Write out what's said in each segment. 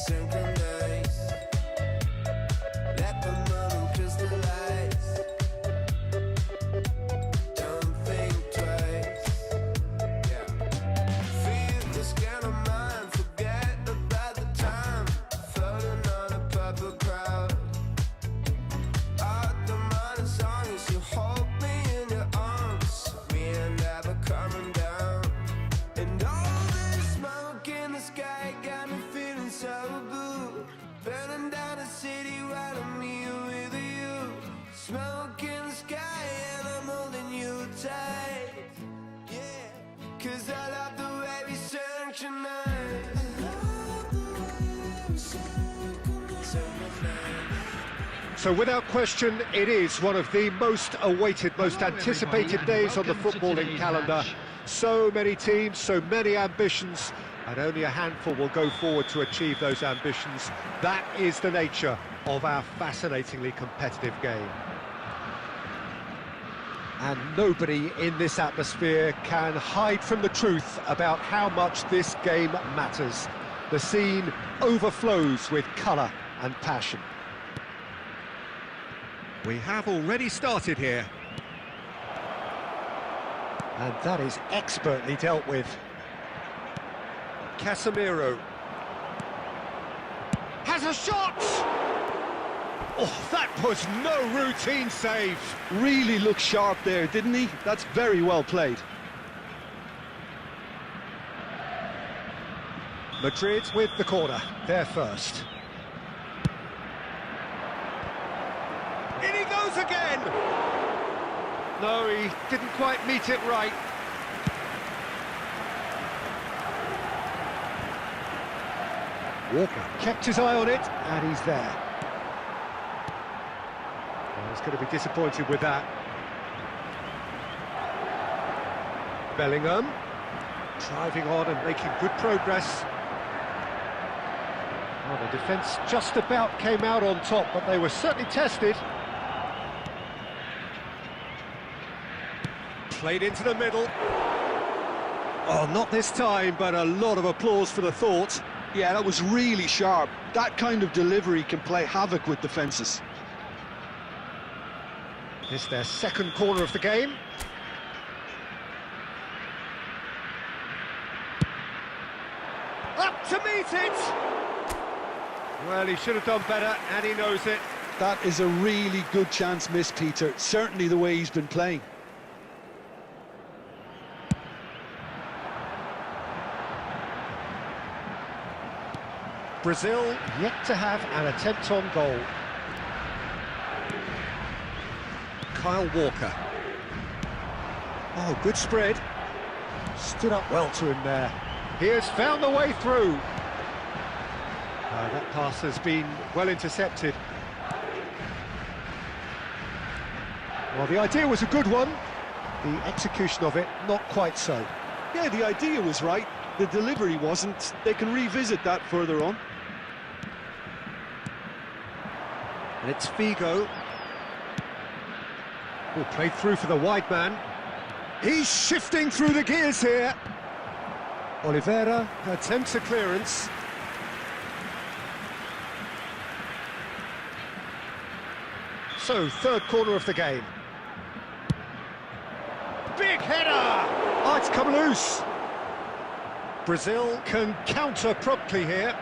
synchronize. Let the moment crystallize. Don't think twice. Yeah. Feel the scan of mine. Forget about the time. Floating on a purple crowd. Out the mind as long as you hold me in your arms. We ain't ever coming down. And all this smoke in the sky got me feeling so blue. Burning down the city while I'm here with you. Smoke in the sky and I'm holding you tight. Yeah, 'cause I love the way we synchronize. So without question, it is one of the most awaited, most anticipated days on the footballing calendar. So many teams, so many ambitions, and only a handful will go forward to achieve those ambitions. That is the nature of our fascinatingly competitive game. And nobody in this atmosphere can hide from the truth about how much this game matters. The scene overflows with colour and passion. We have already started here. And that is expertly dealt with. Casemiro has a shot! Oh, that was no routine save. Really looked sharp there, didn't he? That's very well played. Madrid with the corner, they're first. In he goes again! No, he didn't quite meet it right. Walker kept his eye on it, and he's there. Well, he's going to be disappointed with that. Bellingham, driving on and making good progress. Well, the defence just about came out on top, but they were certainly tested. Played into the middle. Oh, not this time, but a lot of applause for the thought. Yeah, that was really sharp. That kind of delivery can play havoc with defences. This is their second corner of the game. Up to meet it! Well, he should have done better, and he knows it. That is a really good chance missed, Peter. Certainly the way he's been playing. Brazil yet to have an attempt on goal. Kyle Walker. Oh, good spread. Stood up well to him there. He has found the way through. That pass has been well intercepted. Well, the idea was a good one. The execution of it, not quite so. Yeah, the idea was right. The delivery wasn't. They can revisit that further on. And it's Figo. Oh, played through for the wide man. He's shifting through the gears here. Oliveira attempts a clearance. So, third corner of the game. Big header! Oh, it's come loose. Brazil can counter promptly here.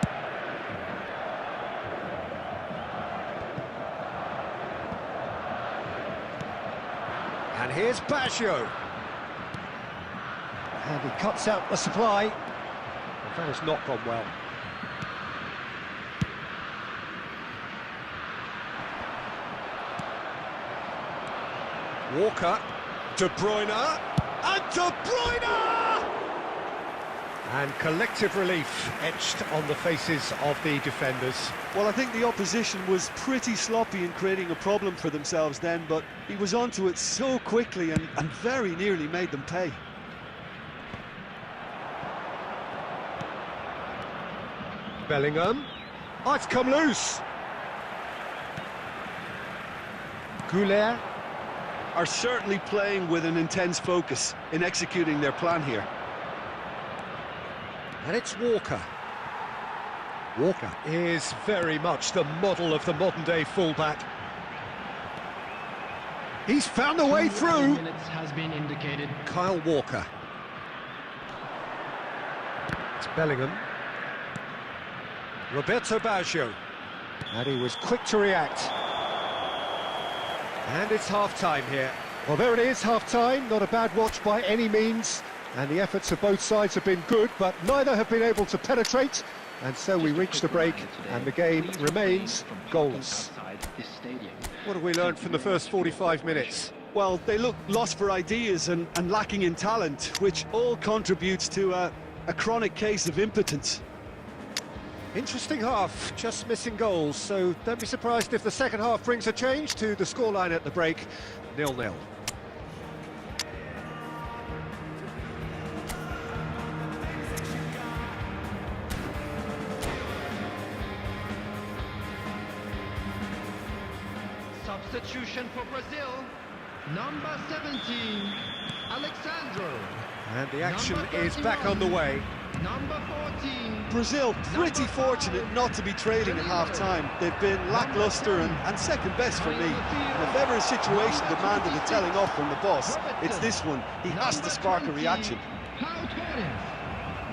And here's Baggio. And he cuts out the supply. Well, that has not gone well. Walker, De Bruyne, and De Bruyne! And collective relief etched on the faces of the defenders. Well, I think the opposition was pretty sloppy in creating a problem for themselves then, but he was onto it so quickly and very nearly made them pay. Bellingham. Oh, it's come loose. Goulet are certainly playing with an intense focus in executing their plan here. And it's Walker. Walker is very much the model of the modern-day fullback. He's found a way through. Minutes has been indicated. Kyle Walker. It's Bellingham. Roberto Baggio. And he was quick to react. And it's half-time here. Well, there it is, half-time. Not a bad watch by any means. And the efforts of both sides have been good, but neither have been able to penetrate. And so we reach the break, and the game remains goalless. What have we learned from the first 45 minutes? Well, they look lost for ideas and lacking in talent, which all contributes to a chronic case of impotence. Interesting half, just missing goals, so don't be surprised if the second half brings a change to the scoreline at the break, 0-0. Substitution for Brazil, number 17, Alexandro. And the action is back underway. Number 14. Brazil pretty fortunate not to be trailing at half-time. They've been lacklustre and second best for me. And if ever a situation demanded a telling off from the boss, it's this one. He has to spark a reaction.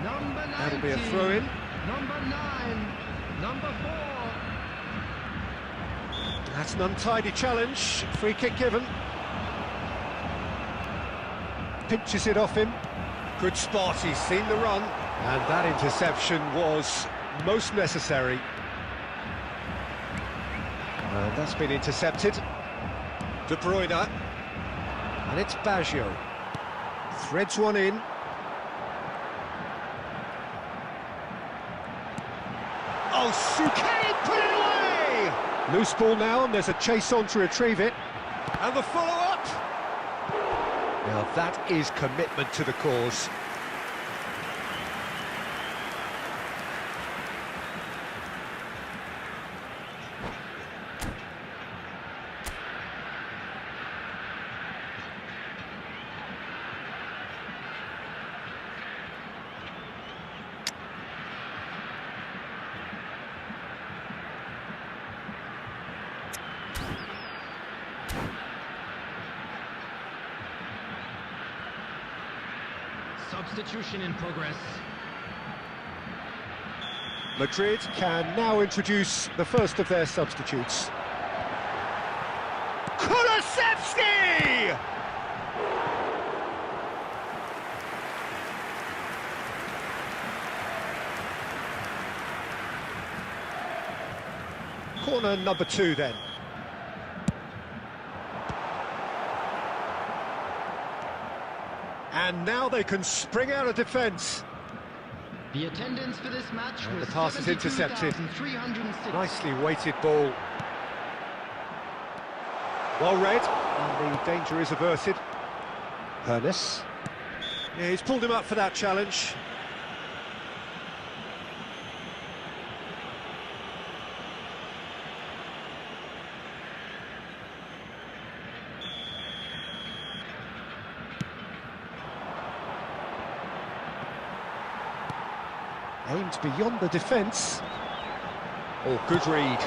That'll be a throw-in. Number 9, number 4. That's an untidy challenge. Free kick given. Pinches it off him. Good spot, he's seen the run. And that interception was most necessary. And that's been intercepted. De Bruyne. And it's Baggio. Threads one in. Oh, Suke put it away! Loose ball now, and there's a chase on to retrieve it. And the follow-up! Now that is commitment to the cause. Substitution in progress. Madrid can now introduce the first of their substitutes. Kulusevski! Corner number 2 then. And now they can spring out of defence. The attendance for this match was the pass is intercepted. 72,306. Nicely weighted ball. Well read, and the danger is averted. Hernes. Yeah, he's pulled him up for that challenge. Aimed beyond the defence. Oh, good read.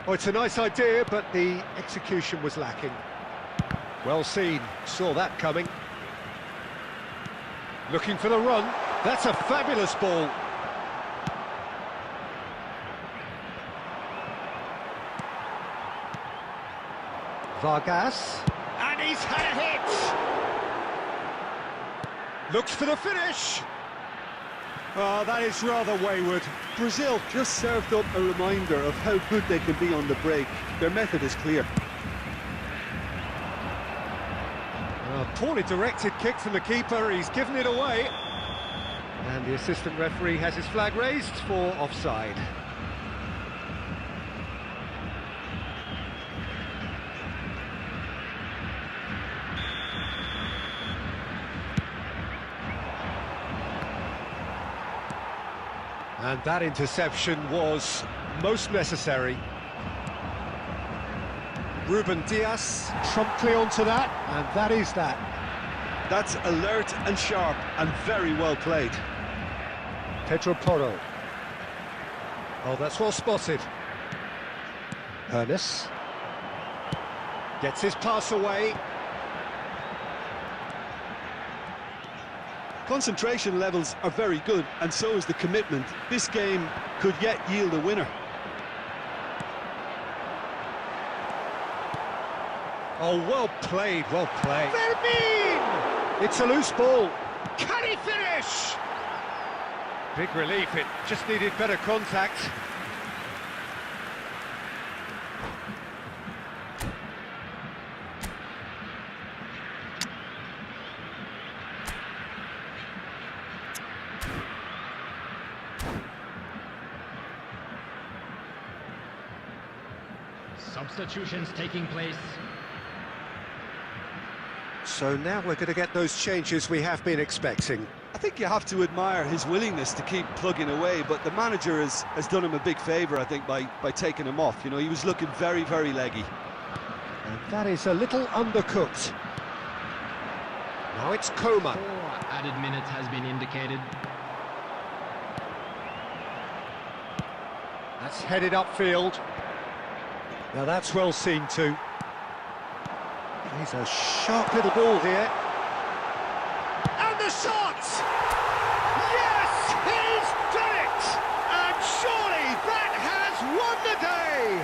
Oh, it's a nice idea, but the execution was lacking. Well seen, saw that coming. Looking for the run. That's a fabulous ball. Vargas. And he's had a hit! Looks for the finish. Oh, that is rather wayward. Brazil just served up a reminder of how good they can be on the break. Their method is clear. A poorly directed kick from the keeper, he's given it away. And the assistant referee has his flag raised for offside. And that interception was most necessary. Ruben Dias promptly onto that, and that is that. That's alert and sharp and very well played. Pedro Porro. Oh, that's well spotted. Ernest gets his pass away. Concentration levels are very good, and so is the commitment. This game could yet yield a winner. Oh, well played, well played. Fermin! It's a loose ball. Can he finish? Big relief, it just needed better contact. Substitutions taking place. So now we're going to get those changes we have been expecting. I think you have to admire his willingness to keep plugging away, but the manager has done him a big favour, I think, by taking him off. You know, he was looking very, very leggy. And that is a little undercooked. Now it's Coma. 4 added minutes has been indicated. That's headed upfield. Now that's well seen too. He's a sharp little ball here. And the shot! Yes, he's done it! And surely that has won the day!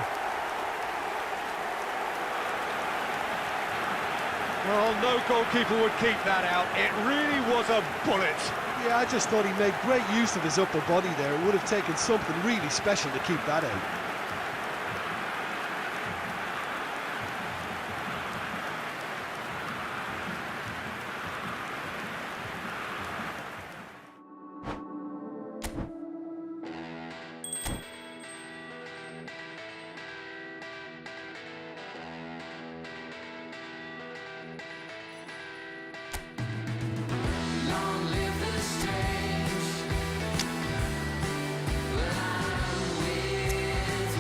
Well, no goalkeeper would keep that out. It really was a bullet. Yeah, I just thought he made great use of his upper body there. It would have taken something really special to keep that out. Long live the stage. But I'm with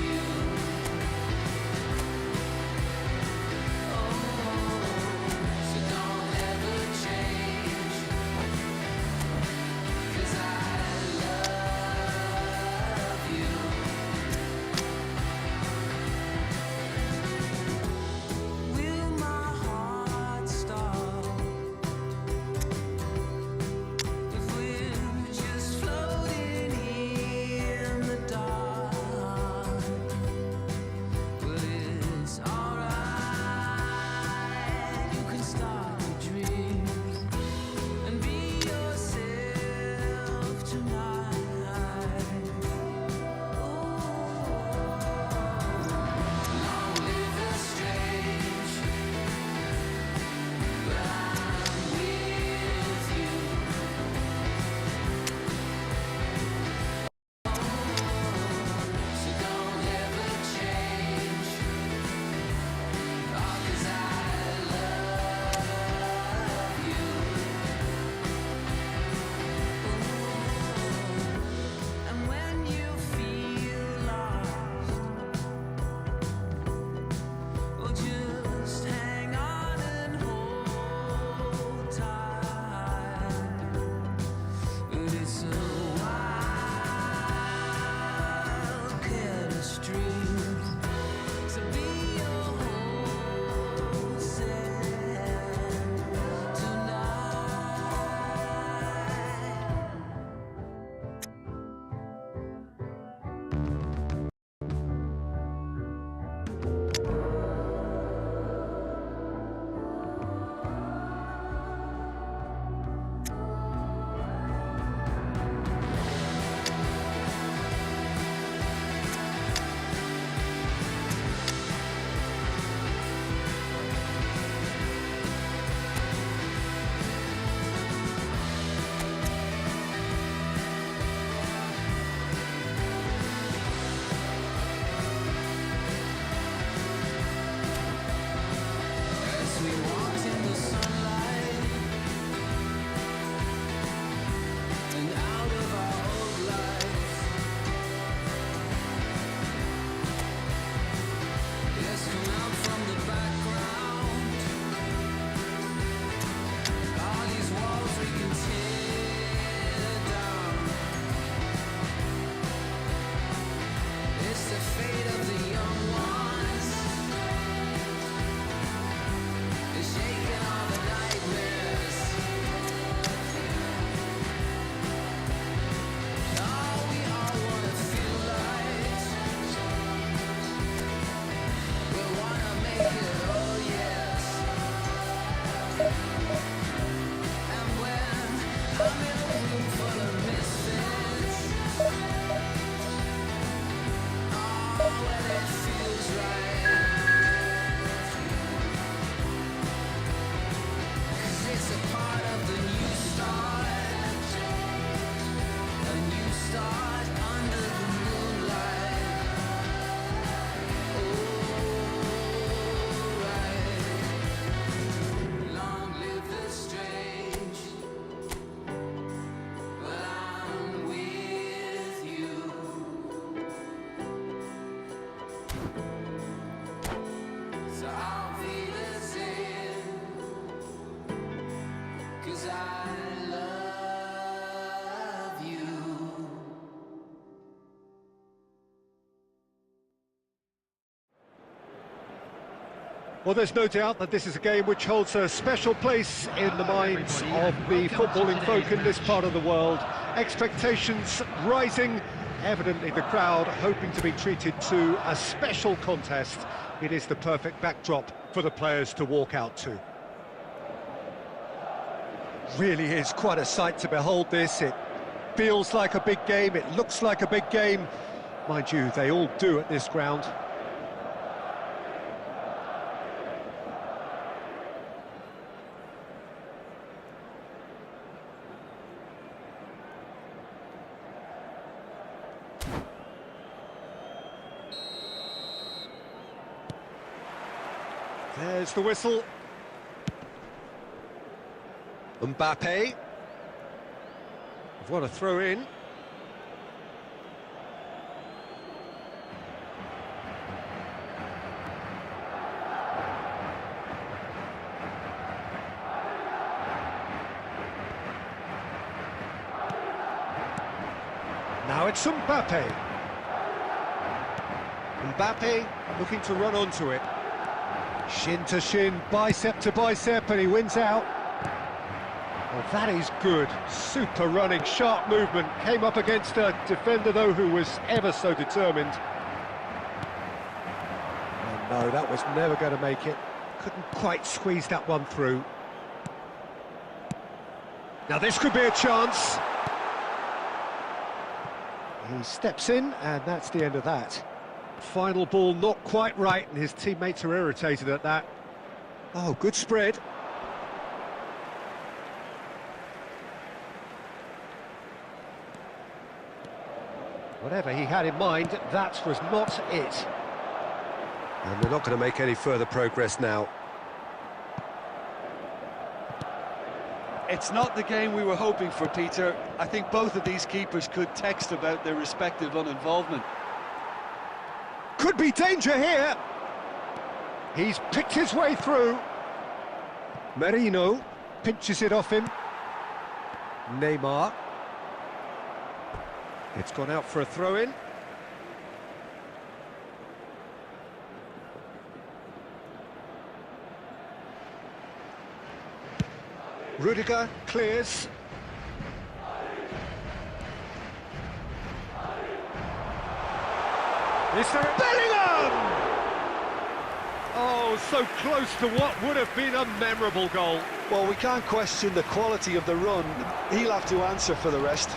Well, there's no doubt that this is a game which holds a special place in the minds of the footballing folk in this part of the world. Expectations rising, evidently the crowd hoping to be treated to a special contest. It is the perfect backdrop for the players to walk out to. Really is quite a sight to behold this. It feels like a big game, it looks like a big game. Mind you, they all do at this ground. There's the whistle. Mbappe. What a throw in. Now it's Mbappe. Mbappe looking to run onto it. Shin to shin, bicep to bicep, and he wins out. Well, that is good. Super running, sharp movement. Came up against a defender, though, who was ever so determined. Oh, no, that was never going to make it. Couldn't quite squeeze that one through. Now, this could be a chance. He steps in, and that's the end of that. Final ball not quite right, and his teammates are irritated at that. Oh, good spread. Whatever he had in mind, that was not it. And they're not going to make any further progress now. It's not the game we were hoping for, Peter. I think both of these keepers could text about their respective uninvolvement. Could be danger here. He's picked his way through. Merino pinches it off him. Neymar. It's gone out for a throw-in. Rudiger clears. Is there Bellingham? Oh, so close to what would have been a memorable goal. Well, we can't question the quality of the run. He'll have to answer for the rest.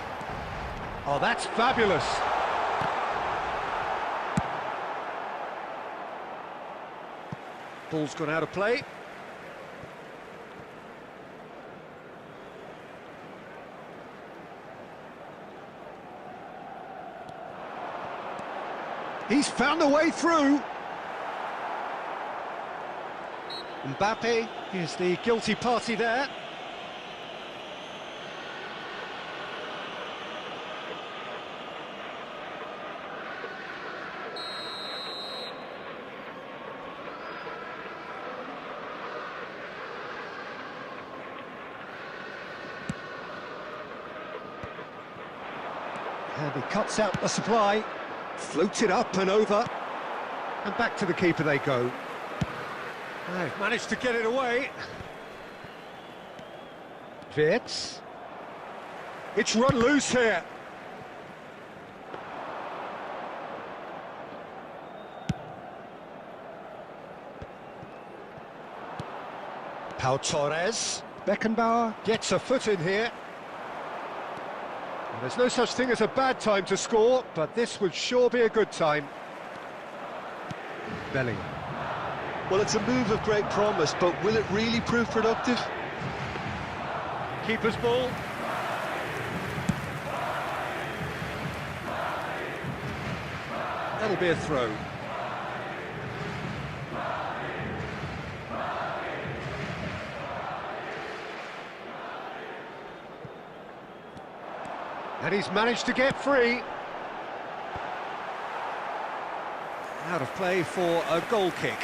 Oh, that's fabulous. Ball's gone out of play. He's found a way through. Mbappe is the guilty party there. And he cuts out the supply. Floats it up and over, and back to the keeper they go. They've managed to get it away. Wirtz. It's run loose here. Pau Torres. Beckenbauer gets a foot in here. There's no such thing as a bad time to score, but this would sure be a good time. Bellingham. Well, it's a move of great promise, but will it really prove productive? Keeper's ball. That'll be a throw. And he's managed to get free. Out of play for a goal kick.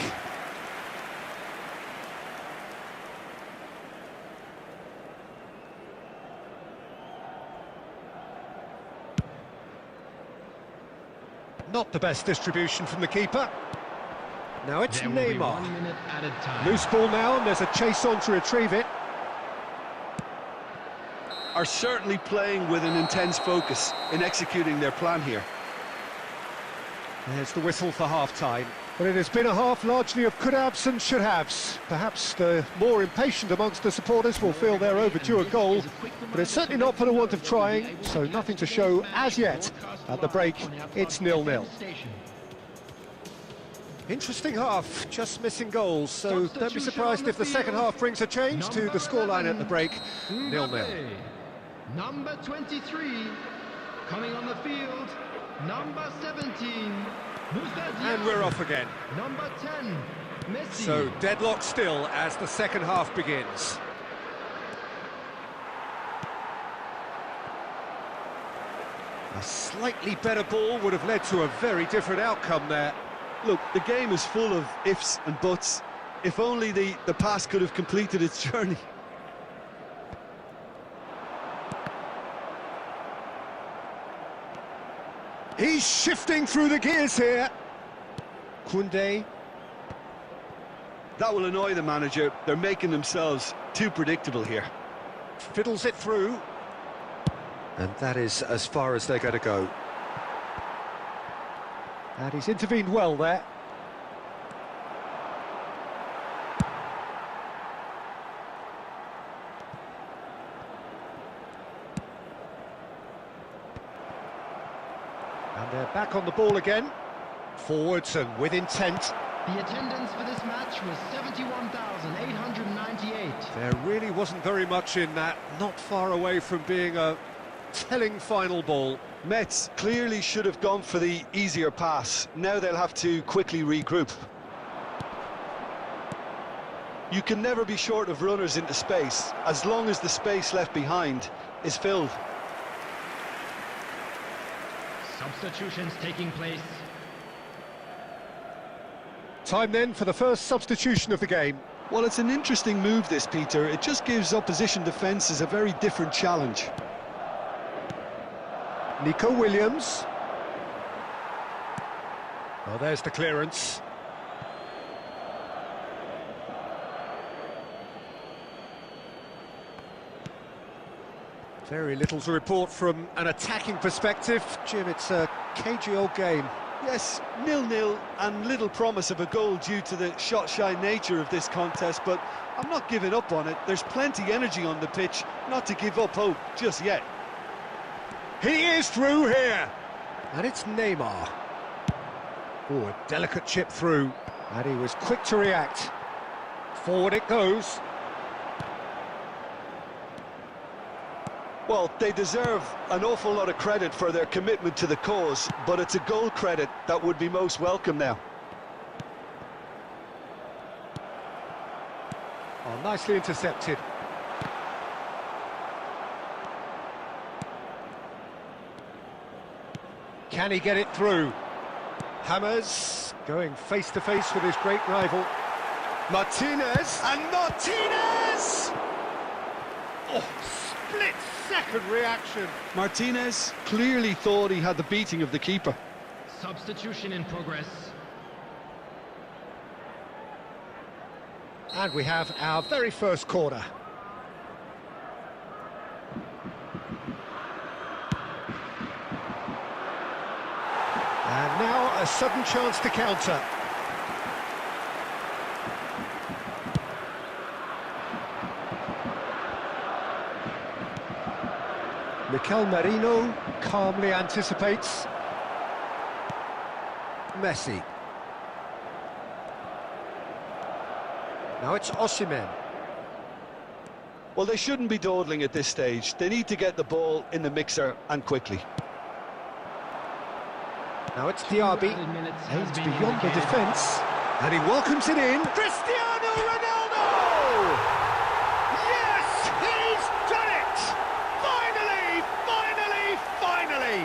Not the best distribution from the keeper. Now it's There will be Neymar. 1 minute added time. Loose ball now, and there's a chase on to retrieve it. Are certainly playing with an intense focus in executing their plan here. There's the whistle for half-time. But it has been a half largely of could-haves and should-haves. Perhaps the more impatient amongst the supporters will feel they're overdue a goal, but it's certainly not for the want of trying, so nothing to show as yet. At the break, it's 0-0. Interesting half, just missing goals, so don't be surprised if the second half brings a change to the scoreline at the break, 0-0. Number 23, coming on the field, number 17. And we're off again. Number 10, Messi. So deadlock still as the second half begins. A slightly better ball would have led to a very different outcome there. Look, the game is full of ifs and buts. If only the pass could have completed its journey. He's shifting through the gears here. Koundé. That will annoy the manager. They're making themselves too predictable here. Fiddles it through. And that is as far as they're going to go. And he's intervened well there. And they're back on the ball again. Forwards and with intent. The attendance for this match was 71,898. There really wasn't very much in that. Not far away from being a telling final ball. Metz clearly should have gone for the easier pass. Now they'll have to quickly regroup. You can never be short of runners into space, as long as the space left behind is filled. Substitutions taking place. Time then for the first substitution of the game. Well, it's an interesting move, this, Peter. It just gives opposition defences a very different challenge. Nico Williams. Well, there's the clearance. Very little to report from an attacking perspective. Jim, it's a cagey old game. Yes, 0-0 and little promise of a goal due to the shot-shy nature of this contest, but I'm not giving up on it. There's plenty energy on the pitch, not to give up hope just yet. He is through here. And it's Neymar. Oh, a delicate chip through. And he was quick to react. Forward it goes. Well, they deserve an awful lot of credit for their commitment to the cause, but it's a goal credit that would be most welcome now. Oh, nicely intercepted. Can he get it through? Hammers going face-to-face with his great rival. Martinez! And Martinez! Oh, split-second reaction. Martinez clearly thought he had the beating of the keeper. Substitution in progress. And we have our very first corner. And now a sudden chance to counter. Mikel Merino calmly anticipates. Messi. Now it's Osimhen. Well, they shouldn't be dawdling at this stage. They need to get the ball in the mixer and quickly. Now it's Diaby, Added minutes has aims been beyond the indicated. defence, and he welcomes it in. Cristiano Ronaldo! Yes, he's done it! Finally, finally, finally!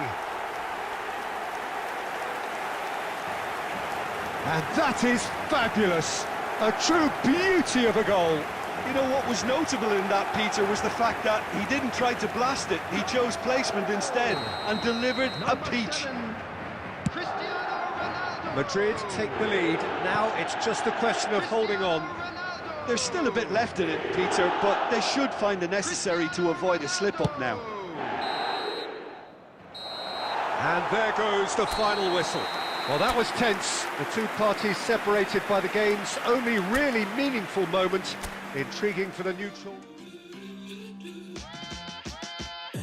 And that is fabulous. A true beauty of a goal. You know, what was notable in that, Peter, was the fact that he didn't try to blast it. He chose placement instead and delivered a Number peach. 7, Cristiano Ronaldo. Madrid take the lead. Now it's just a question of holding on. There's still a bit left in it, Peter, but they should find the necessary to avoid a slip-up now. And there goes the final whistle. Well, that was tense. The two parties separated by the game's only really meaningful moment. Intriguing for the neutral.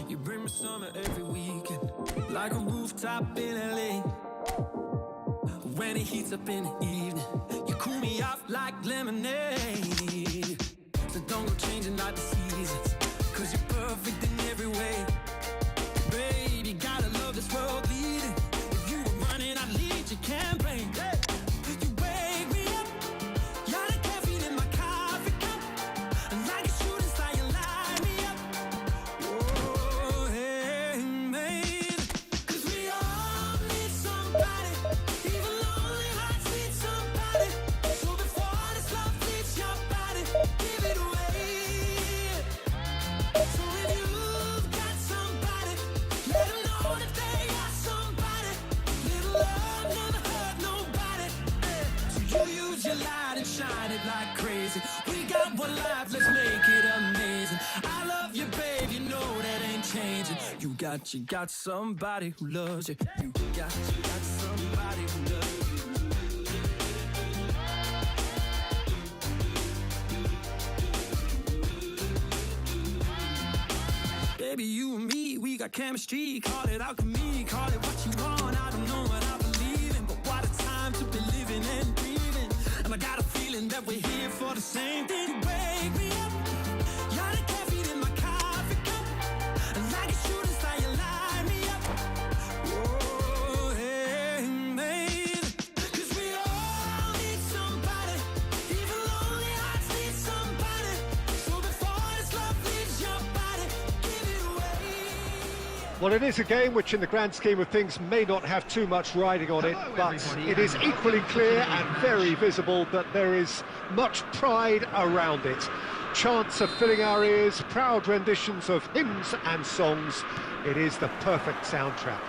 You bring me summer every weekend, like a rooftop in LA. When it heats up in the evening, you cool me off like lemonade. So don't go changing like the seasons, 'cause you're perfect in every way. Baby, gotta love this world leading. If you were running, I'd lead your campaign. You wake me up, you're the caffeine in my coffee cup. And like a shooting star, you light me up. Oh, hey, mate. 'Cause we all need somebody, even lonely hearts need somebody. So before this love leaves your body, give it away. So if you've got somebody, let them know that they got somebody. Little love never hurt nobody. So you use your light and shine it like crazy. We got one life, let's make it amazing. I love you, babe, you know that ain't changing. You got somebody who loves you. You got somebody who loves you. Baby, you and me, we got chemistry. Call it alchemy, call it what you want. I don't know what I believe in, but what a time to be living and breathing. And I got a feeling that we're here for the same thing. You wake me up, you're the caffeine in my coffee cup. And like a shooting star, you light me up. Oh, hey, mate. 'Cause we all need somebody, even lonely hearts need somebody. So before this love leaves your body, give it away. Well, it is a game which in the grand scheme of things may not have too much riding on it, but it is equally clear and very visible that there is much pride around it. Chants are filling our ears, proud renditions of hymns and songs. It is the perfect soundtrack.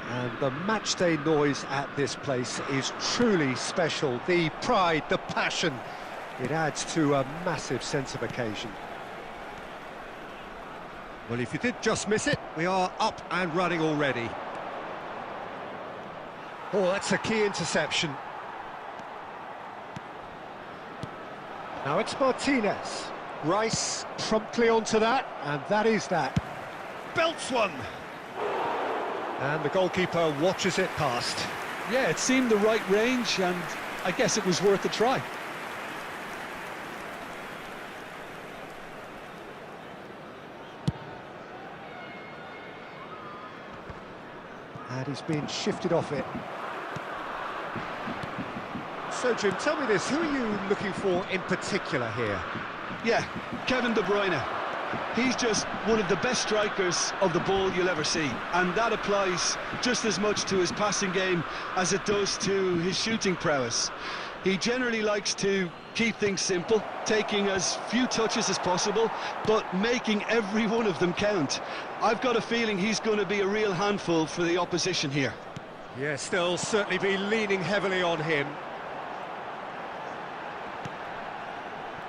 And the matchday noise at this place is truly special. The pride, the passion, it adds to a massive sense of occasion. Well, if you did just miss it, we are up and running already. Oh, that's a key interception. Now it's Martinez. Rice promptly onto that, and that is that. Belts one! And the goalkeeper watches it past. Yeah, it seemed the right range, and I guess it was worth a try. And he's been shifted off it. So, Jim, tell me this, who are you looking for in particular here? Yeah, Kevin De Bruyne. He's just one of the best strikers of the ball you'll ever see, and that applies just as much to his passing game as it does to his shooting prowess. He generally likes to keep things simple, taking as few touches as possible, but making every one of them count. I've got a feeling he's going to be a real handful for the opposition here. Yes, they'll certainly be leaning heavily on him.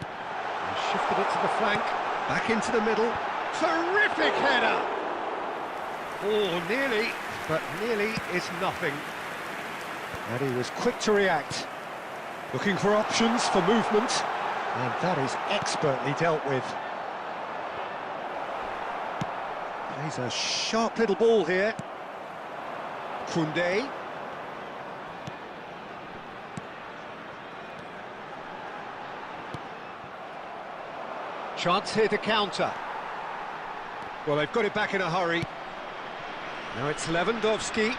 He shifted it to the flank, back into the middle. Terrific header! Oh, nearly, but nearly is nothing. And he was quick to react. Looking for options for movement, and that is expertly dealt with. He's a sharp little ball here. Koundé. Chance here to counter. Well, they've got it back in a hurry. Now it's Lewandowski.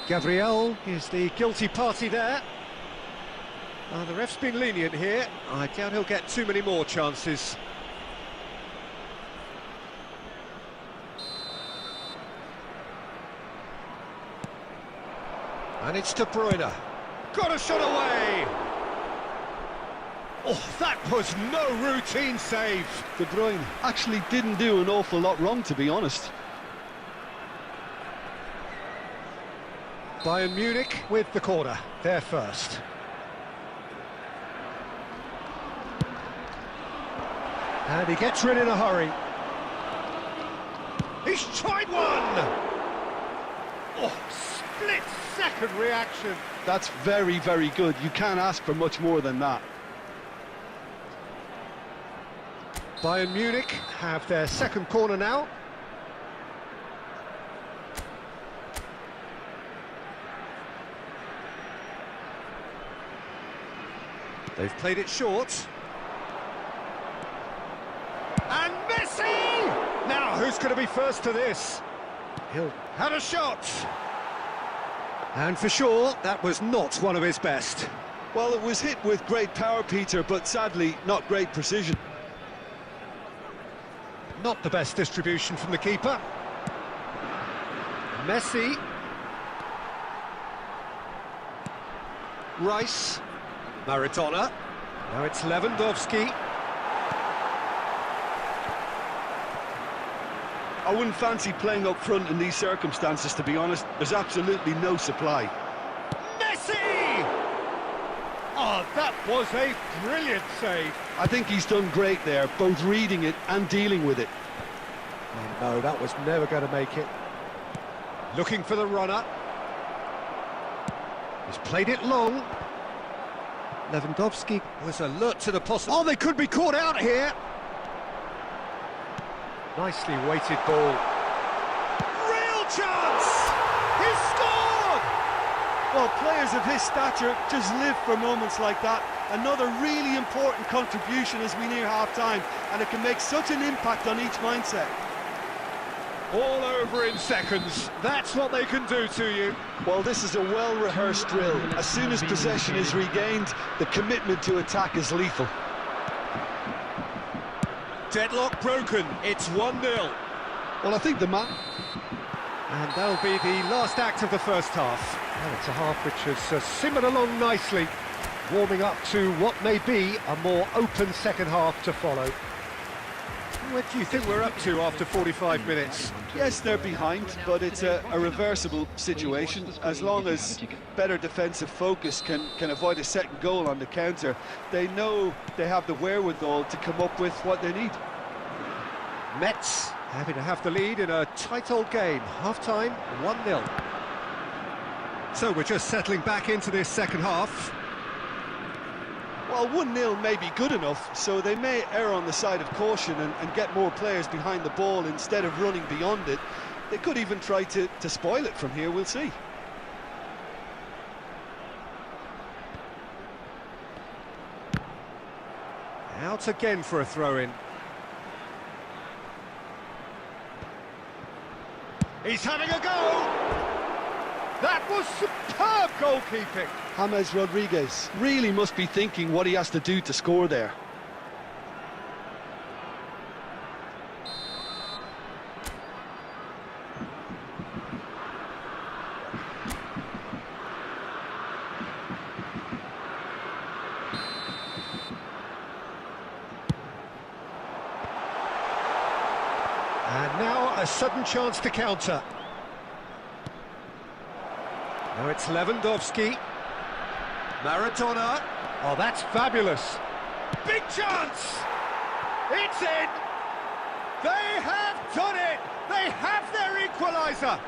Gabriel is the guilty party there. The ref's been lenient here. I doubt he'll get too many more chances. And it's De Bruyne. Got a shot away! Oh, that was no routine save. De Bruyne actually didn't do an awful lot wrong, to be honest. Bayern Munich with the corner, they're first. And he gets rid in a hurry. He's tried one! Oh, split-second reaction. That's very, very good. You can't ask for much more than that. Bayern Munich have their second corner now. They've played it short. And Messi! Now, who's going to be first to this? He'll have a shot. And for sure, that was not one of his best. Well, it was hit with great power, Peter, but sadly, not great precision. Not the best distribution from the keeper. Messi. Rice. Maradona. Now it's Lewandowski. I wouldn't fancy playing up front in these circumstances, to be honest. There's absolutely no supply. Messi! Oh, that was a brilliant save. I think he's done great there, both reading it and dealing with it. Oh, no, that was never going to make it. Looking for the runner. He's played it long. Lewandowski was alert to the possible... Oh, they could be caught out here. Nicely weighted ball. Real chance! He scored! Well, players of his stature just live for moments like that. Another really important contribution as we near half-time, and it can make such an impact on each mindset. All over in seconds. That's what they can do to you. Well, this is a well-rehearsed drill. As soon as possession is regained, the commitment to attack is lethal. Deadlock broken. It's 1-0. Well, I think the man... And that'll be the last act of the first half. And it's a half which has simmered along nicely, warming up to what may be a more open second half to follow. What do you think we're up to after 45 minutes? Yes, they're behind, but it's a reversible situation. As long as better defensive focus can avoid a second goal on the counter, they know they have the wherewithal to come up with what they need. Metz happy to have the lead in a tight old game. Half-time, 1-0. So we're just settling back into this second half. Well, 1-0 may be good enough, so they may err on the side of caution and get more players behind the ball instead of running beyond it. They could even try to spoil it from here, we'll see. Out again for a throw-in. He's having a go! That was superb goalkeeping! James Rodriguez really must be thinking what he has to do to score there. And now a sudden chance to counter. Now it's Lewandowski. Maradona. Oh, that's fabulous. Big chance! It's in! They have done it! They have their equaliser!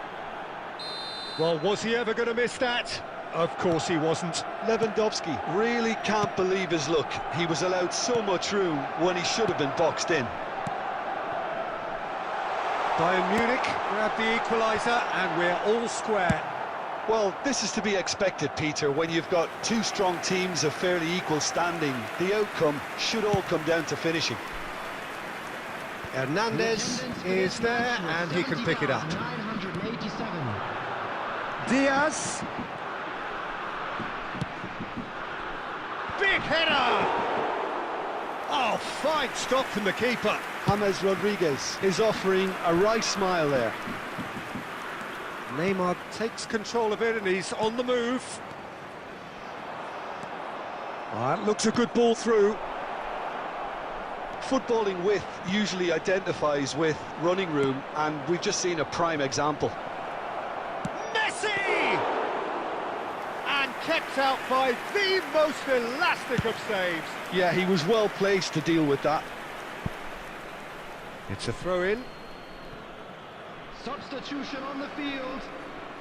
Well, was he ever going to miss that? Of course he wasn't. Lewandowski really can't believe his luck. He was allowed so much room when he should have been boxed in. Bayern Munich grab the equaliser and we're all square. Well, this is to be expected, Peter. When you've got two strong teams of fairly equal standing, the outcome should all come down to finishing. Hernandez is there and he can pick it up. 987. Diaz. Big header! Oh, fine stop from the keeper. James Rodriguez is offering a wry smile there. Neymar takes control of it and he's on the move. Oh, that looks a good ball through. Footballing width usually identifies with running room, and we've just seen a prime example. Messi! kept out by the most elastic of saves. Yeah, he was well placed to deal with that. It's a throw-in. Substitution on the field.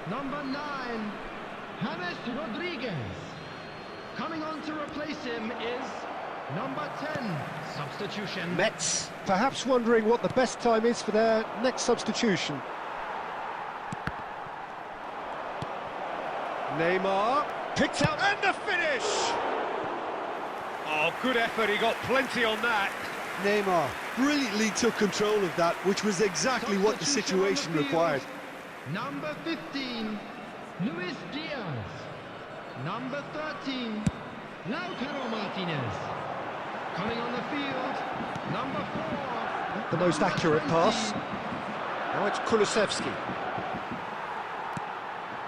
Number 9, James Rodriguez. Coming on to replace him is number 10. Substitution. Metz, perhaps wondering what the best time is for their next substitution. Neymar, picked out, and the finish! Oh, good effort, he got plenty on that. Neymar brilliantly took control of that, which was exactly what the situation required. Number 15, Luis Diaz. Number 13, Lautaro Martinez. Coming on the field, number 4. The most accurate pass. Now it's Kulusevski.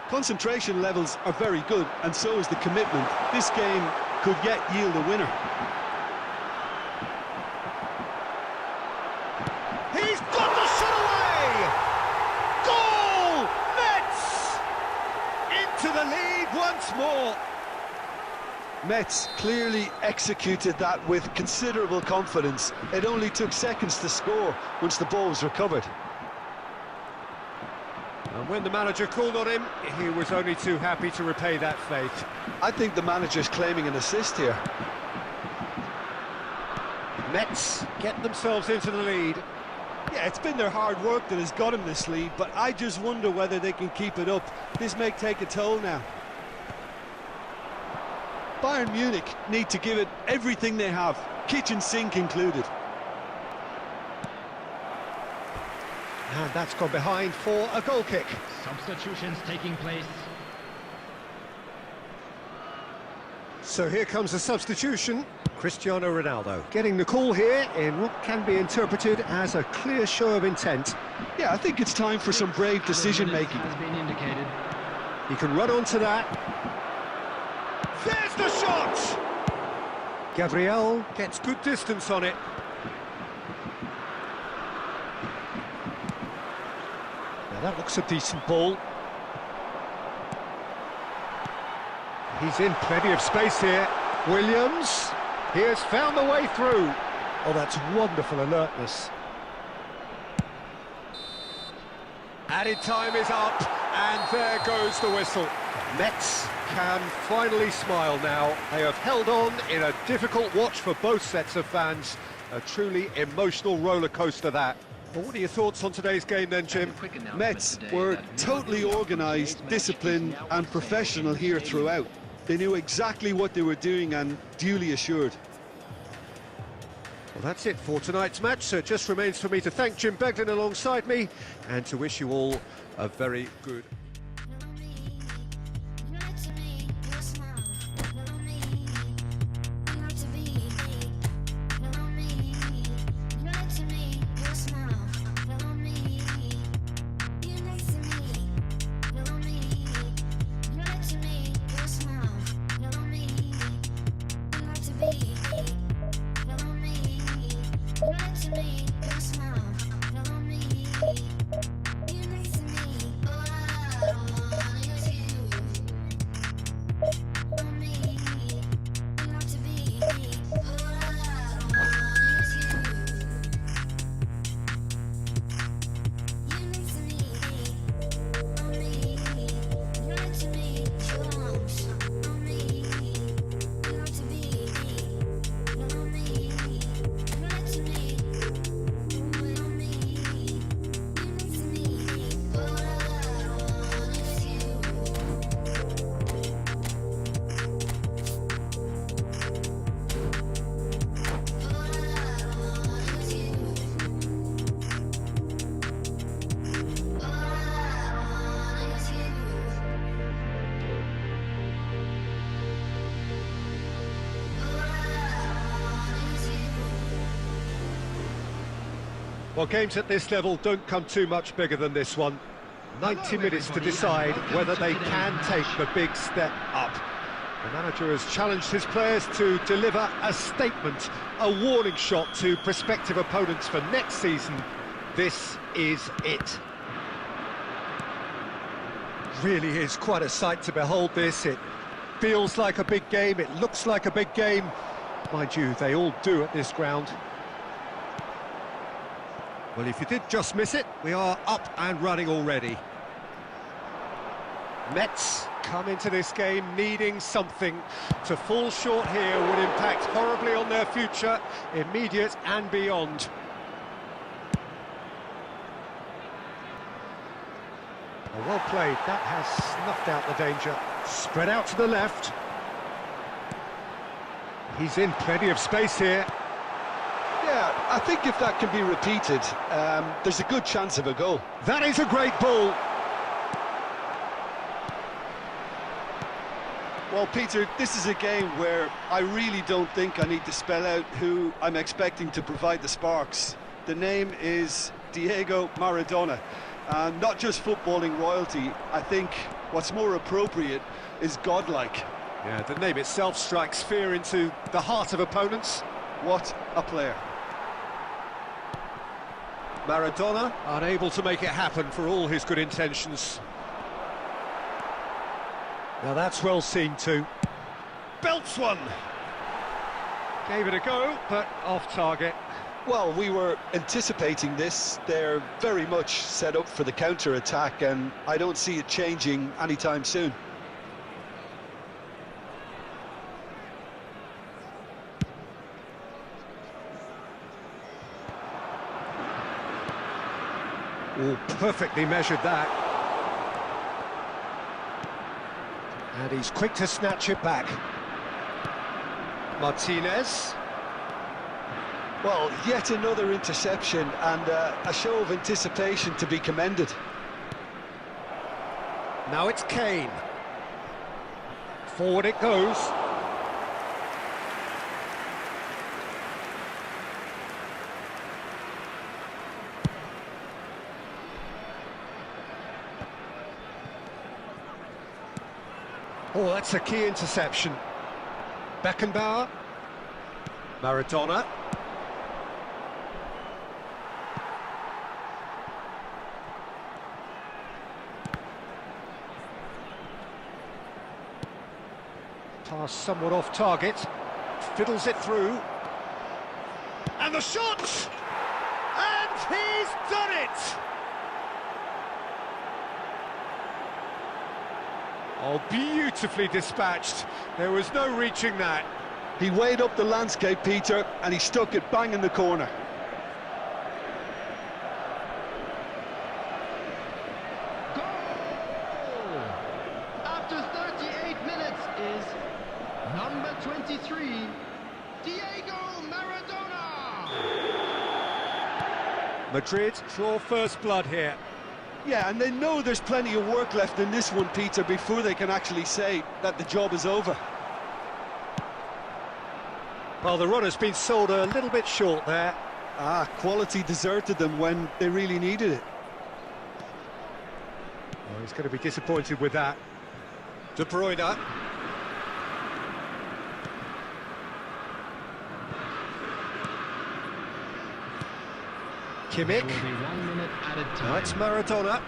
Concentration levels are very good, and so is the commitment. This game could yet yield a winner. He's got the shot away! Goal! Metz! Into the lead once more. Metz clearly executed that with considerable confidence. It only took seconds to score once the ball was recovered. And when the manager called on him, he was only too happy to repay that faith. I think the manager's claiming an assist here. Metz get themselves into the lead. Yeah, it's been their hard work that has got him this lead, but I just wonder whether they can keep it up. This may take a toll now. Bayern Munich need to give it everything they have, kitchen sink included. And that's gone behind for a goal kick. Substitutions taking place. So here comes a substitution. Cristiano Ronaldo getting the call here in what can be interpreted as a clear show of intent. Yeah, I think it's time for some brave decision-making. Has been indicated. He can run onto that. There's the shot! Gabriel gets good distance on it. Now that looks a decent ball. He's in plenty of space here. Williams, he has found the way through. Oh, that's wonderful alertness. Added time is up, and there goes the whistle. Metz can finally smile now. They have held on in a difficult watch for both sets of fans. A truly emotional roller coaster that. Well, what are your thoughts on today's game then, Jim? Mets were totally organised, disciplined and professional here throughout. They knew exactly what they were doing and duly assured. Well, that's it for tonight's match, so it just remains for me to thank Jim Beglin alongside me and to wish you all a very good Well, games at this level don't come too much bigger than this one. 90 minutes to decide whether they can take the big step up. The manager has challenged his players to deliver a statement, a warning shot to prospective opponents for next season. This is it. Really is quite a sight to behold this. It feels like a big game, it looks like a big game. Mind you, they all do at this ground. Well, if you did just miss it, we are up and running already. Mets come into this game needing something. To fall short here would impact horribly on their future, immediate and beyond. Well played, that has snuffed out the danger. Spread out to the left. He's in plenty of space here. Yeah, I think if that can be repeated, there's a good chance of a goal. That is a great ball. Well, Peter, this is a game where I really don't think I need to spell out who I'm expecting to provide the sparks. The name is Diego Maradona. Not just footballing royalty, I think what's more appropriate is godlike. Yeah, the name itself strikes fear into the heart of opponents. What a player. Maradona unable to make it happen for all his good intentions. Now that's well seen too. Belts one! Gave it a go, but off target. Well, we were anticipating this. They're very much set up for the counter-attack, and I don't see it changing anytime soon. Oh, perfectly measured that. And he's quick to snatch it back. Martinez. Well, yet another interception and a show of anticipation to be commended. Now it's Kane. Forward it goes. Oh, that's a key interception. Beckenbauer. Maradona. Pass somewhat off target. Fiddles it through. And the shot! And he's done it! Oh, beautifully dispatched. There was no reaching that. He weighed up the landscape, Peter, and he stuck it bang in the corner. Goal! After 38 minutes is number 23, Diego Maradona! Madrid draw first blood here. Yeah, and they know there's plenty of work left in this one, Peter, before they can actually say that the job is over. Well, the run has been sold a little bit short there. Quality deserted them when they really needed it. Oh, he's going to be disappointed with that. De Bruyne. Kimmich. Will be 1 minute added time. Now it's Maradona.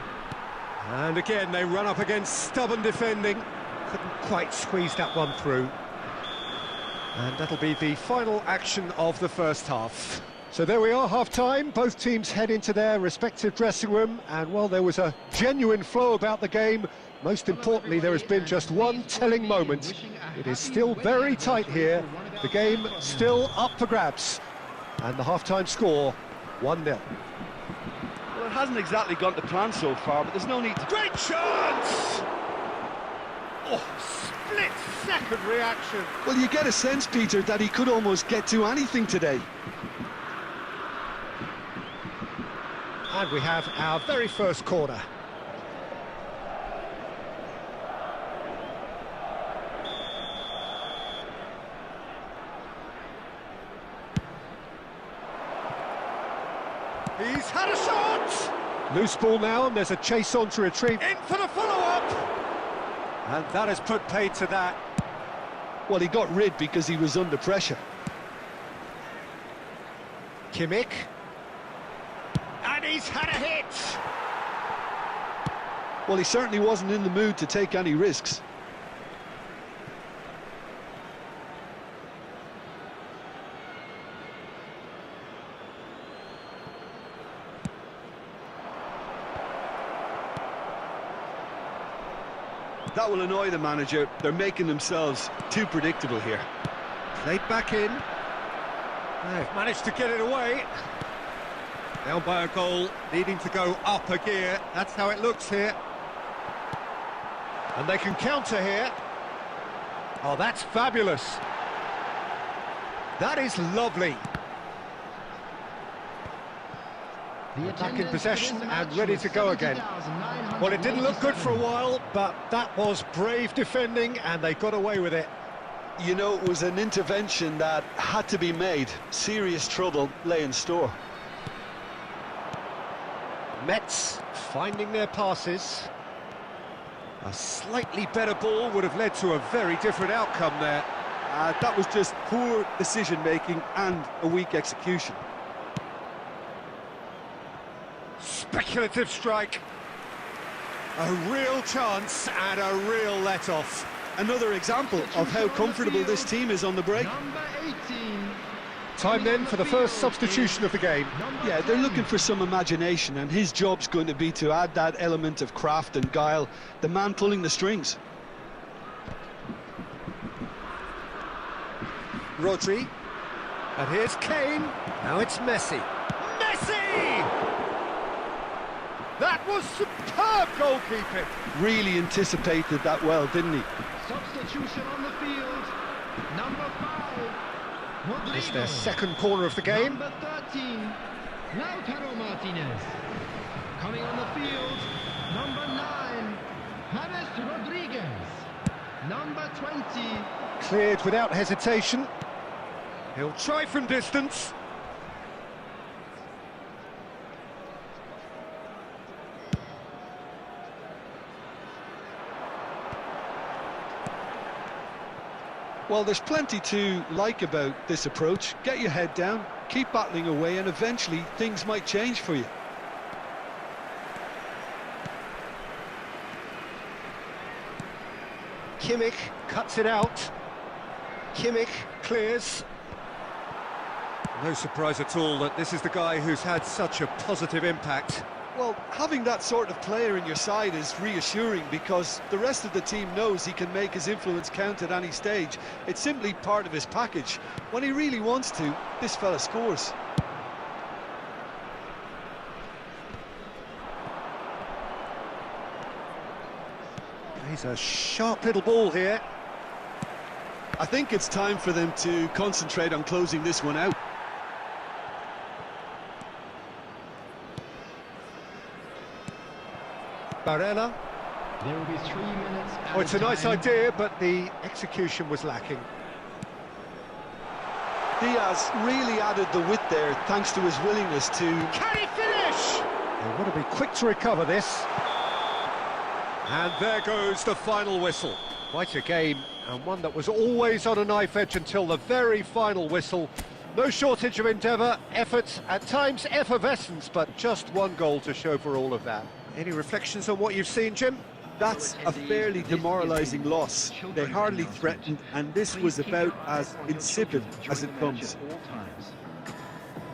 And again, they run up against stubborn defending. Couldn't quite squeeze that one through. And that'll be the final action of the first half. So there we are, half-time. Both teams head into their respective dressing room. And while there was a genuine flow about the game, most importantly, there has been just one telling moment. It is still very tight here. The game still up for grabs. And the half-time score, 1-0. Well, it hasn't exactly gone to plan so far, but there's no need to... Great chance! Oh, split-second reaction. Well, you get a sense, Peter, that he could almost get to anything today. And we have our very first corner. He's had a shot! Loose ball now, and there's a chase on to retrieve. In for the follow-up! And that has put paid to that. Well, he got rid because he was under pressure. Kimmich. And he's had a hit! Well, he certainly wasn't in the mood to take any risks. That will annoy the manager. They're making themselves too predictable here. Played back in. They've managed to get it away. Down by a goal, needing to go up a gear. That's how it looks here. And they can counter here. Oh, that's fabulous. That is lovely. Back in possession and ready to go again. Well, it didn't look good for a while, but that was brave defending and they got away with it. You know, it was an intervention that had to be made. Serious trouble lay in store. Mets finding their passes. A slightly better ball would have led to a very different outcome there. That was just poor decision-making and a weak execution. Speculative strike. A real chance and a real let-off. Another example of how comfortable this team is on the break. Number 18. Time then for the first substitution of the game. Yeah, they're looking for some imagination, and his job's going to be to add that element of craft and guile, the man pulling the strings. Rodri. And here's Kane. Now it's Messi. Messi! That was superb goalkeeping. Really anticipated that well, didn't he? Substitution on the field. Number 5. It's their second corner of the game. Number 13. Lautaro Martinez. Coming on the field. Number 9. James Rodriguez. Number 20. Cleared without hesitation. He'll try from distance. Well, there's plenty to like about this approach. Get your head down, keep battling away, and eventually things might change for you. Kimmich cuts it out. Kimmich clears. No surprise at all that this is the guy who's had such a positive impact. Well, having that sort of player in your side is reassuring because the rest of the team knows he can make his influence count at any stage. It's simply part of his package. When he really wants to, this fella scores. He's a sharp little ball here. I think it's time for them to concentrate on closing this one out. Barella. There will be 3 minutes. Oh, it's a nice idea, but the execution was lacking. Diaz really added the width there thanks to his willingness to... Can he finish? They want to be quick to recover this. And there goes the final whistle. Quite a game, and one that was always on a knife edge until the very final whistle. No shortage of endeavour, effort, at times effervescence, but just one goal to show for all of that. Any reflections on what you've seen, Jim? That's a fairly demoralising loss. They hardly threatened, and this was about as insipid as it comes.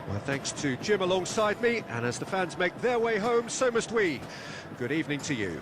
Well, thanks to Jim alongside me, and as the fans make their way home, so must we. Good evening to you.